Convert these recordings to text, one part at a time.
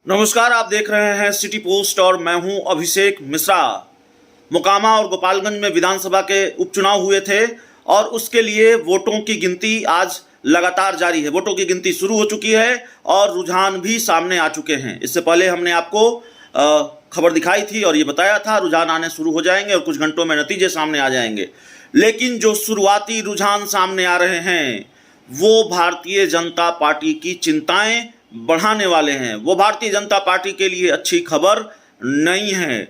नमस्कार, आप देख रहे हैं सिटी पोस्ट और मैं हूं अभिषेक मिश्रा। मोकामा और गोपालगंज में विधानसभा के उपचुनाव हुए थे और उसके लिए वोटों की गिनती आज लगातार जारी है। वोटों की गिनती शुरू हो चुकी है और रुझान भी सामने आ चुके हैं। इससे पहले हमने आपको खबर दिखाई थी और ये बताया था रुझान आने शुरू हो जाएंगे और कुछ घंटों में नतीजे सामने आ जाएंगे। लेकिन जो शुरुआती रुझान सामने आ रहे हैं वो भारतीय जनता पार्टी की चिंताएं बढ़ाने वाले हैं। वो भारतीय जनता पार्टी के लिए अच्छी खबर नहीं है।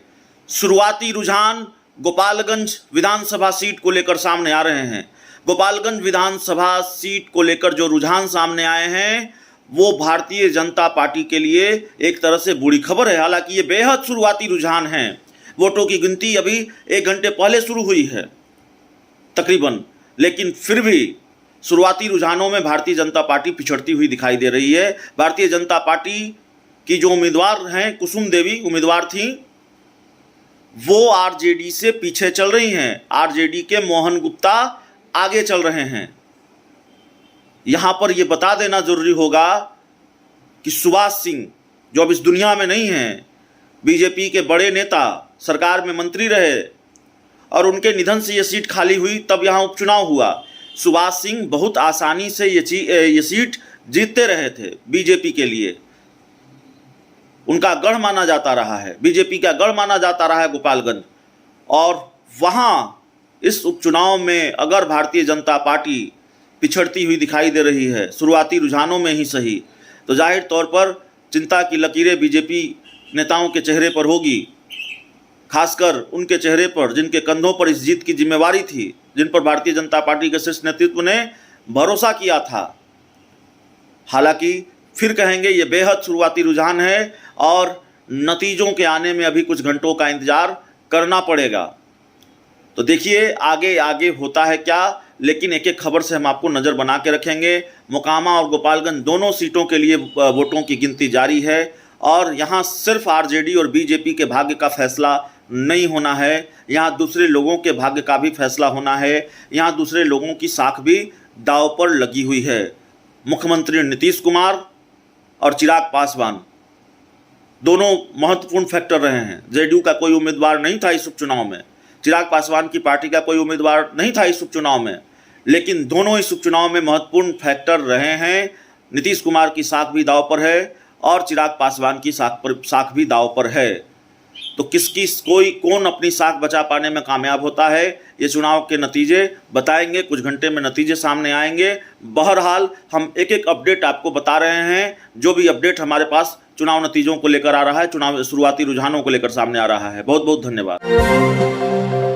शुरुआती रुझान गोपालगंज विधानसभा सीट को लेकर सामने आ रहे हैं। गोपालगंज विधानसभा सीट को लेकर जो रुझान सामने आए हैं वो भारतीय जनता पार्टी के लिए एक तरह से बुरी खबर है। हालांकि ये बेहद शुरुआती रुझान हैं। वोटों की गिनती अभी 1 घंटे पहले शुरू हुई है तकरीबन, लेकिन फिर भी शुरुआती रुझानों में भारतीय जनता पार्टी पिछड़ती हुई दिखाई दे रही है। भारतीय जनता पार्टी की जो उम्मीदवार हैं, कुसुम देवी उम्मीदवार थी, वो आरजेडी से पीछे चल रही हैं। आरजेडी के मोहन गुप्ता आगे चल रहे हैं। यहां पर यह बता देना जरूरी होगा कि सुभाष सिंह जो अब इस दुनिया में नहीं हैं, बीजेपी के बड़े नेता, सरकार में मंत्री रहे और उनके निधन से यह सीट खाली हुई, तब यहां उपचुनाव हुआ। सुभाष सिंह बहुत आसानी से ये सीट जीतते रहे थे बीजेपी के लिए। उनका गढ़ माना जाता रहा है, बीजेपी का गढ़ माना जाता रहा है गोपालगंज। और वहाँ इस उपचुनाव में अगर भारतीय जनता पार्टी पिछड़ती हुई दिखाई दे रही है, शुरुआती रुझानों में ही सही, तो जाहिर तौर पर चिंता की लकीरें बीजेपी नेताओं के चेहरे पर होगी, खासकर उनके चेहरे पर जिनके कंधों पर इस जीत की जिम्मेवारी थी, जिन पर भारतीय जनता पार्टी के शीर्ष नेतृत्व ने भरोसा किया था। हालांकि फिर कहेंगे ये बेहद शुरुआती रुझान है और नतीजों के आने में अभी कुछ घंटों का इंतजार करना पड़ेगा। तो देखिए आगे आगे होता है क्या, लेकिन एक एक खबर से हम आपको नज़र बना के रखेंगे। मोकामा और गोपालगंज दोनों सीटों के लिए वोटों की गिनती जारी है और यहाँ सिर्फ आरजेडी और बीजेपी के भाग्य का फैसला नहीं होना है, यहाँ दूसरे लोगों के भाग्य का भी फैसला होना है। यहाँ दूसरे लोगों की साख भी दांव पर लगी हुई है। मुख्यमंत्री नीतीश कुमार और चिराग पासवान दोनों महत्वपूर्ण फैक्टर रहे हैं। जेडीयू का कोई उम्मीदवार नहीं था इस उपचुनाव में, चिराग पासवान की पार्टी का कोई उम्मीदवार नहीं था इस उपचुनाव में, लेकिन दोनों इस उपचुनाव में महत्वपूर्ण फैक्टर रहे हैं। नीतीश कुमार की साख भी दांव पर है और चिराग पासवान की साख भी दांव पर है। तो कौन अपनी साख बचा पाने में कामयाब होता है, ये चुनाव के नतीजे बताएंगे। कुछ घंटे में नतीजे सामने आएंगे। बहरहाल हम एक एक अपडेट आपको बता रहे हैं। जो भी अपडेट हमारे पास चुनाव नतीजों को लेकर आ रहा है, चुनाव शुरुआती रुझानों को लेकर सामने आ रहा है। बहुत बहुत धन्यवाद।